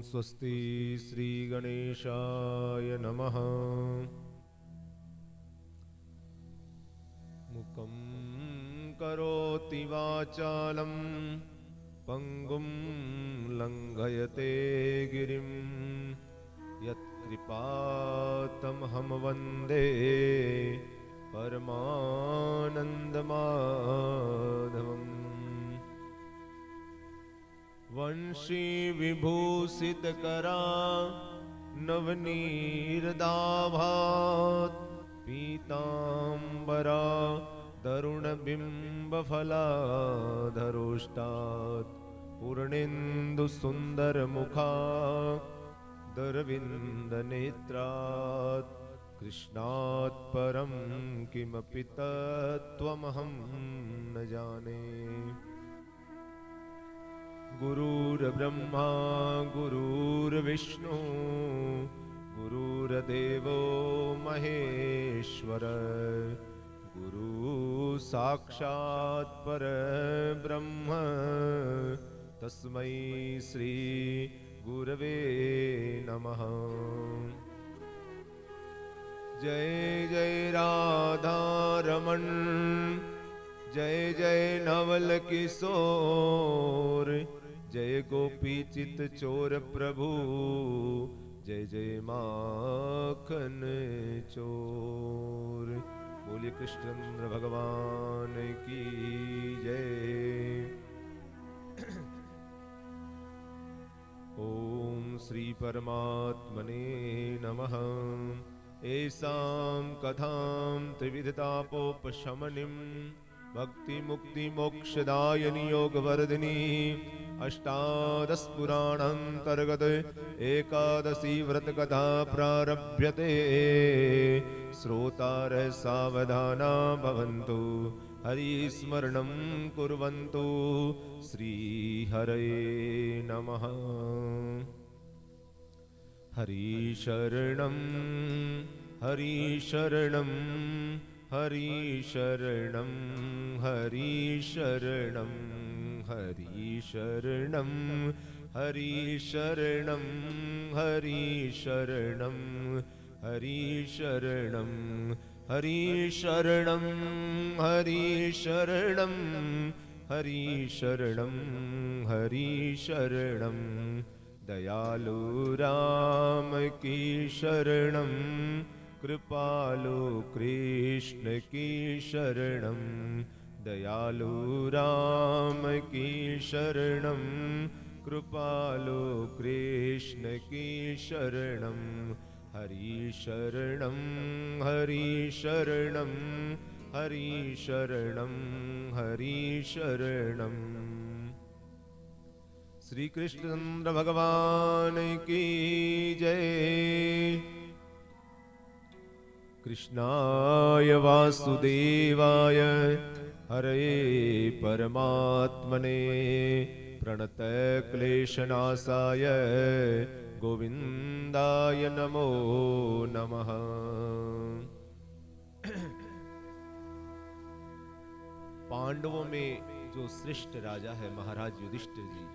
स्वस्ति श्री गणेशाय नमः। मुखं करोति वाचालं पंगुं लंघयते गिरिं यत्कृपातमहं वन्दे परमानन्दमाधवम्। वंशी विभूषितकरा नवनीरदाभात् पीताम्बरा तरुणबिम्बफलाधरोष्टात् पूर्णेन्दुसुन्दरमुखा दरविन्दनेत्रात् कृष्णात् परं किमपि तत्त्वमहं न जाने। गुरुर्ब्रह्मा गुरुर्विष्णु गुरुर्देवो महेश्वर गुरु साक्षात् परब्रह्म तस्मै श्री गुरवे नमः। जय जय राधा रमण जय जय नवल किशोर जय गोपी चित चोर प्रभु जय जय माखन चोर। बोलिए कृष्णचंद्र भगवान की जय। ओम श्री परमात्मने नमः। एसां कथां त्रिविधतापोपशमनिं भक्ति मुक्ति मोक्षदायिनी योगवर्धिनी अष्टादश पुराणान्तर्गत एकादशी व्रत कथा प्रारभ्यते। श्रोतारः सावधाना भवन्तु हरिस्मरणं कुर्वन्तु। श्री हरये नमः। हरिशरणं हरिशरणं हरिशरणं हरिशरणं हरिशरणं हरिशरणं हरिशरणं हरिशरणं हरिशरणं हरिशरणं हरिशरणं हरिशरणं दयालु राम की शरणं कृपालु कृष्ण की शरणं दयालु राम की शरणं कृपालु कृष्ण की शरणं हरिशरणं हरिशरणं हरिशरणं हरिशरणं। श्री कृष्णचंद्र भगवान की जय। कृष्णाय वासुदेवाय हरे परमात्मने प्रणतक्लेशनाशाय गोविंदाय नमो नमः। पांडवों में जो श्रेष्ठ राजा है महाराज युधिष्ठिर जी,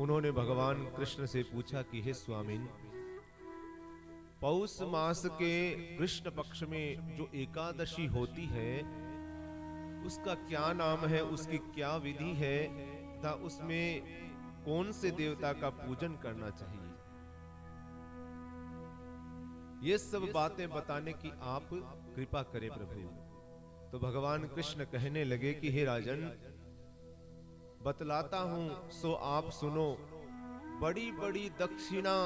उन्होंने भगवान कृष्ण से पूछा कि हे स्वामिन, पौष मास के कृष्ण पक्ष में जो एकादशी होती है उसका क्या नाम है, उसकी क्या विधि है तथा उसमें कौन से देवता का पूजन करना चाहिए। ये सब बातें बताने की आप कृपा करें प्रभु। तो भगवान कृष्ण कहने लगे कि हे राजन, बतलाता हूं सो आप सुनो। बड़ी बड़ी दक्षिणा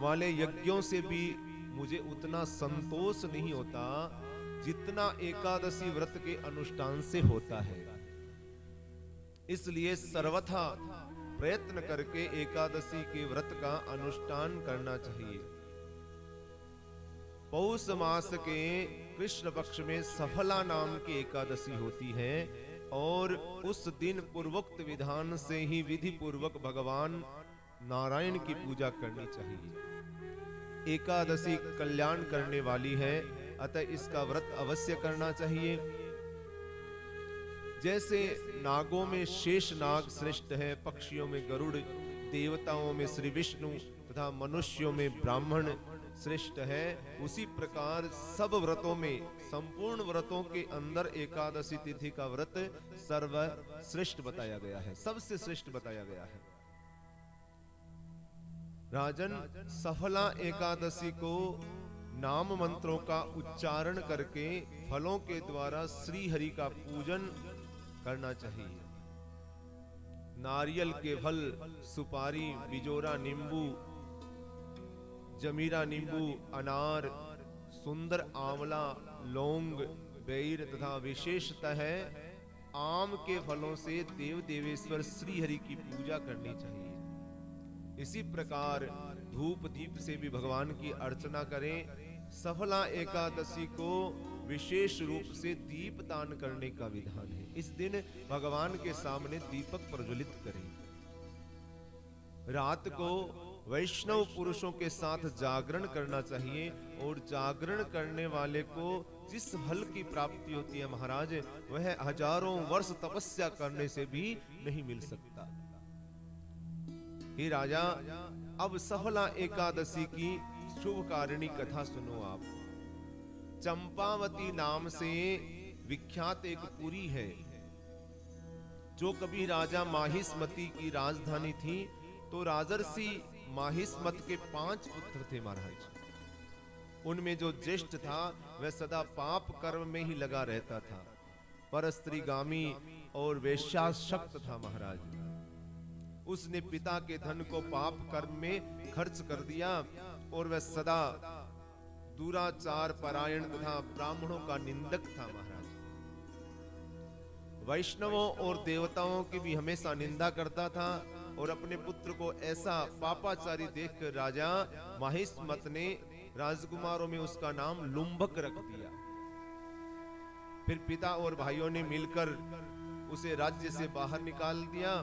वाले यज्ञों से भी मुझे उतना संतोष नहीं होता जितना एकादशी व्रत के अनुष्ठान से होता है। इसलिए सर्वथा प्रयत्न करके एकादशी के व्रत का अनुष्ठान करना चाहिए। पौष मास के कृष्ण पक्ष में सफला नाम की एकादशी होती है और उस दिन पूर्वोक्त विधान से ही विधि पूर्वक भगवान नारायण की पूजा करनी चाहिए। एकादशी कल्याण करने वाली है, अतः इसका व्रत अवश्य करना चाहिए। जैसे नागों में शेष नाग श्रेष्ठ है, पक्षियों में गरुड़, देवताओं में श्री विष्णु तथा मनुष्यों में ब्राह्मण श्रेष्ठ है, उसी प्रकार सब व्रतों में, संपूर्ण व्रतों के अंदर एकादशी तिथि का व्रत सर्वश्रेष्ठ बताया गया है, सबसे श्रेष्ठ बताया गया है। राजन, सफला एकादशी को नाम मंत्रों का उच्चारण करके फलों के द्वारा श्री हरि का पूजन करना चाहिए। नारियल के फल, सुपारी, बिजोरा नींबू, जमीरा नींबू, अनार, सुंदर आंवला, लौंग, बेर तथा विशेषतः आम के फलों से देव देवेश्वर श्री हरि की पूजा करनी चाहिए। इसी प्रकार धूप दीप से भी भगवान की अर्चना करें। सफला एकादशी को विशेष रूप से दीप दान करने का विधान है। इस दिन भगवान के सामने दीपक प्रज्वलित करें। रात को वैष्णव पुरुषों के साथ जागरण करना चाहिए और जागरण करने वाले को जिस फल की प्राप्ति होती है महाराज, वह हजारों वर्ष तपस्या करने से भी नहीं मिल सकता। हे राजा, अब सफला एकादशी की शुभकारिणी कथा सुनो आप। चंपावती नाम से विख्यात एक पुरी है, जो कभी राजा माहिष्मती की राजधानी थी। तो राजर्षि माहिष्मत के 5 पुत्र थे महाराज। उनमें जो ज्येष्ठ था वह सदा पाप कर्म में ही लगा रहता था, परस्त्रीगामी और वेश्यासक्त था महाराज। उसने पिता के धन को पाप कर्म में खर्च कर दिया और वह सदा दुराचार परायण तथा ब्राह्मणों का निंदक था महाराज। वैष्णवों और देवताओं की भी हमेशा निंदा करता था और अपने पुत्र को ऐसा पापाचारी देखकर राजा माहिष्मत ने राजकुमारों में उसका नाम लुम्भक रख दिया। फिर पिता और भाइयों ने मिलकर उसे राज्य से बाहर निकाल दिया।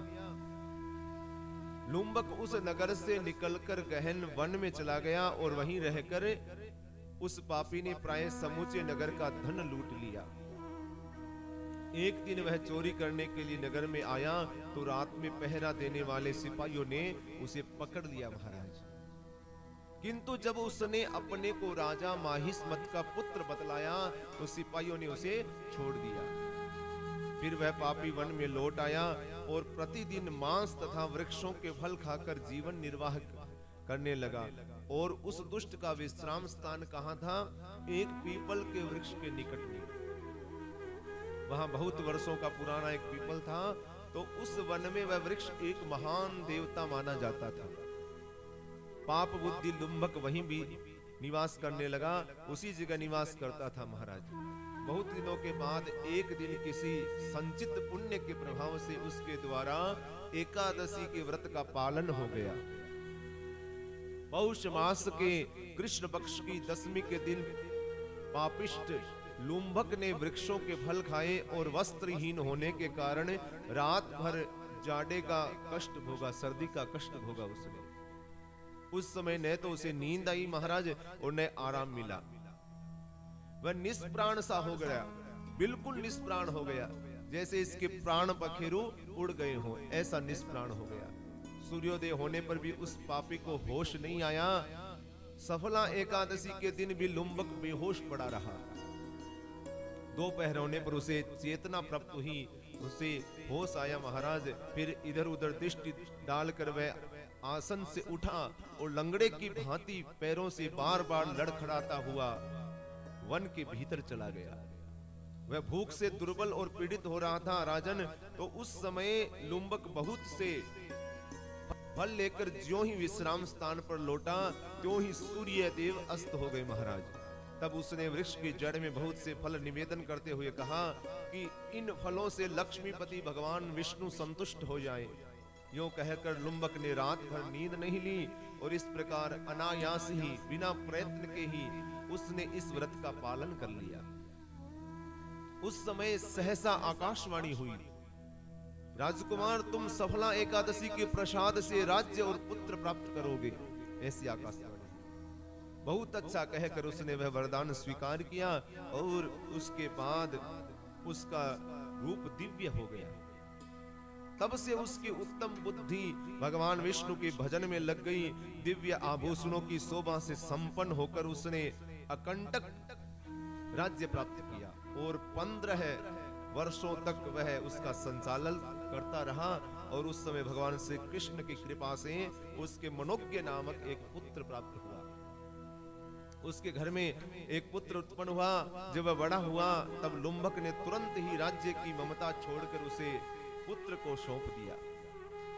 लुम्बक उस नगर से निकलकर गहन वन में चला गया और वहीं रहकर उस पापी ने प्राय समूचे नगर का धन लूट लिया। एक दिन वह चोरी करने के लिए नगर में आया तो रात में पहरा देने वाले सिपाहियों ने उसे पकड़ लिया महाराज। किंतु जब उसने अपने को राजा माहिष्मत का पुत्र बतलाया तो सिपाहियों ने उसे छोड़ दिया। फिर वह पापी वन में लौट आया और प्रतिदिन मांस तथा वृक्षों के फल खाकर जीवन निर्वाह करने लगा। और उस दुष्ट का विश्राम स्थान कहाँ था? एक पीपल के वृक्ष के निकट में। वहां बहुत वर्षों का पुराना एक पीपल था। तो उस वन में वह वृक्ष एक महान देवता माना जाता था। पाप बुद्धि लुम्भक वहीं भी निवास करने लगा, उसी जगह निवास करता था महाराज। बहुत दिनों के बाद एक दिन किसी संचित पुण्य के प्रभाव से उसके द्वारा एकादशी के व्रत का पालन हो गया। पौष मास के कृष्ण पक्ष की 10वीं के दिन पापिष्ट लुम्भक ने वृक्षों के फल खाए और वस्त्रहीन होने के कारण रात भर जाड़े का कष्ट भोगा, सर्दी का कष्ट भोगा उसने। उस समय न तो उसे नींद आई महाराज और न आराम मिला। वह निष्प्राण सा हो गया, बिल्कुल निष्प्राण हो गया, जैसे इसके प्राण पखेरु उड़ गए हो, ऐसा निष्प्राण हो गया। सूर्योदय होने पर भी उस पापी को होश नहीं आया। सफला एकादशी के दिन भी लुम्बक बेहोश पड़ा रहा। दोपहर होने पर उसे चेतना प्राप्त हुई, उसे होश आया महाराज। फिर इधर उधर दृष्टि डालकर वह आसन से उठा और लंगड़े की भांति पैरों से बार बार लड़खड़ाता हुआ वन के भीतर चला गया। वह भूख से दुर्बल और पीड़ित हो रहा था राजन। तो उस समय लुम्बक बहुत से फल लेकर ज्यों ही विश्राम स्थान पर लौटा, त्यों ही सूर्य देव अस्त हो गए महाराज। तब उसने वृक्ष की जड़ में बहुत से फल निवेदन करते हुए कहा कि इन फलों से लक्ष्मीपति भगवान विष्णु संतुष्ट हो जाएं। यूं कहकर लुम्बक ने रात भर नींद नहीं ली और इस प्रकार अनायास ही बिना प्रयत्न के ही उसने इस व्रत का पालन कर लिया। उस समय सहसा आकाशवाणी हुई, राजकुमार तुम सफला एकादशी के प्रसाद से राज्य और पुत्र प्राप्त करोगे। ऐसी आकाशवाणी। बहुत अच्छा कहकर उसने वह वरदान स्वीकार किया और उसके बाद उसका रूप दिव्य हो गया। तब से उसकी उत्तम बुद्धि भगवान विष्णु के भजन में लग गई। दिव्य आभूषणों की शोभा से संपन्न होकर उसने अकंटक राज्य प्राप्त किया और 15 वर्षों तक वह उसका संचालन करता रहा। और उस समय भगवान श्री कृष्ण की कृपा से उसके मनोज्ञ नामक एक पुत्र प्राप्त हुआ। उसके घर में एक पुत्र उत्पन्न हुआ। जब वह बड़ा हुआ तब लुम्भक ने तुरंत ही राज्य की ममता छोड़कर उसे पुत्र को सौंप दिया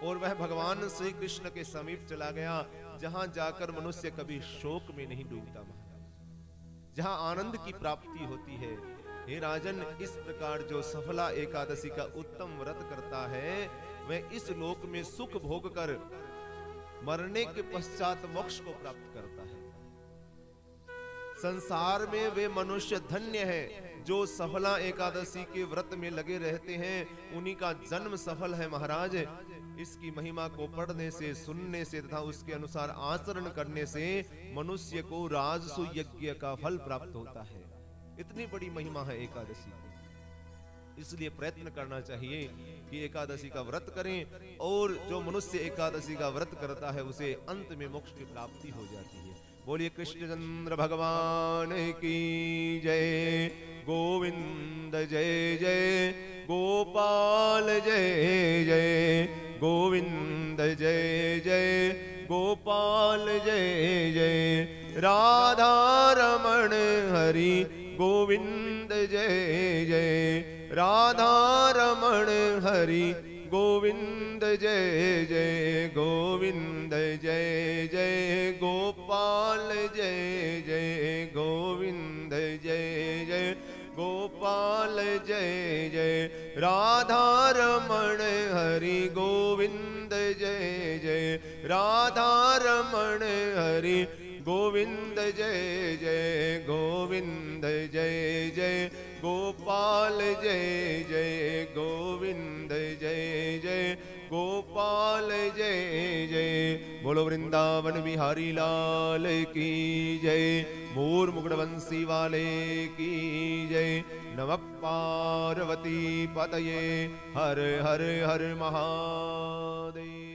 और वह भगवान श्री कृष्ण के समीप चला गया, जहां जाकर मनुष्य कभी शोक में नहीं डूबता, जहां आनंद की प्राप्ति होती है। हे राजन, इस प्रकार जो सफला एकादशी का उत्तम व्रत करता है वह इस लोक में सुख भोग कर मरने के पश्चात मोक्ष को प्राप्त करता है। संसार में वे मनुष्य धन्य है जो सफला एकादशी के व्रत में लगे रहते हैं, उन्हीं का जन्म सफल है महाराज। इसकी महिमा को पढ़ने से, सुनने से तथा उसके अनुसार आचरण करने से मनुष्य को राजसु यज्ञ का फल प्राप्त होता है। इतनी बड़ी महिमा है एकादशी की, इसलिए प्रयत्न करना चाहिए कि एकादशी का व्रत करें। और जो मनुष्य एकादशी का व्रत करता है उसे अंत में मोक्ष की प्राप्ति हो जाती है। बोलिए कृष्णचंद्र भगवान की जय। गोविंद जय जय, गोपाल जय जय, गोविंद जय जय, गोपाल जय जय, राधा रमण हरि गोविंद जय जय, राधा रमण हरि गोविंद जय जय, गोविंद जय जय, गोपाल जय जय, गोविंद जय जय, गोपाल जय जय, राधा रमण हरि गोविंद जय जय, राधा रमण हरि गोविंद जय जय, गोविंद जय जय, गोपाल जय जय, गोविंद जय जय, गोपाल जय जय। बोलो वृंदावन बिहारी लाल की जय, मोर मुकुट बंसी वाले की जय। नमः पार्वती पतये, हर हर हर महादेव।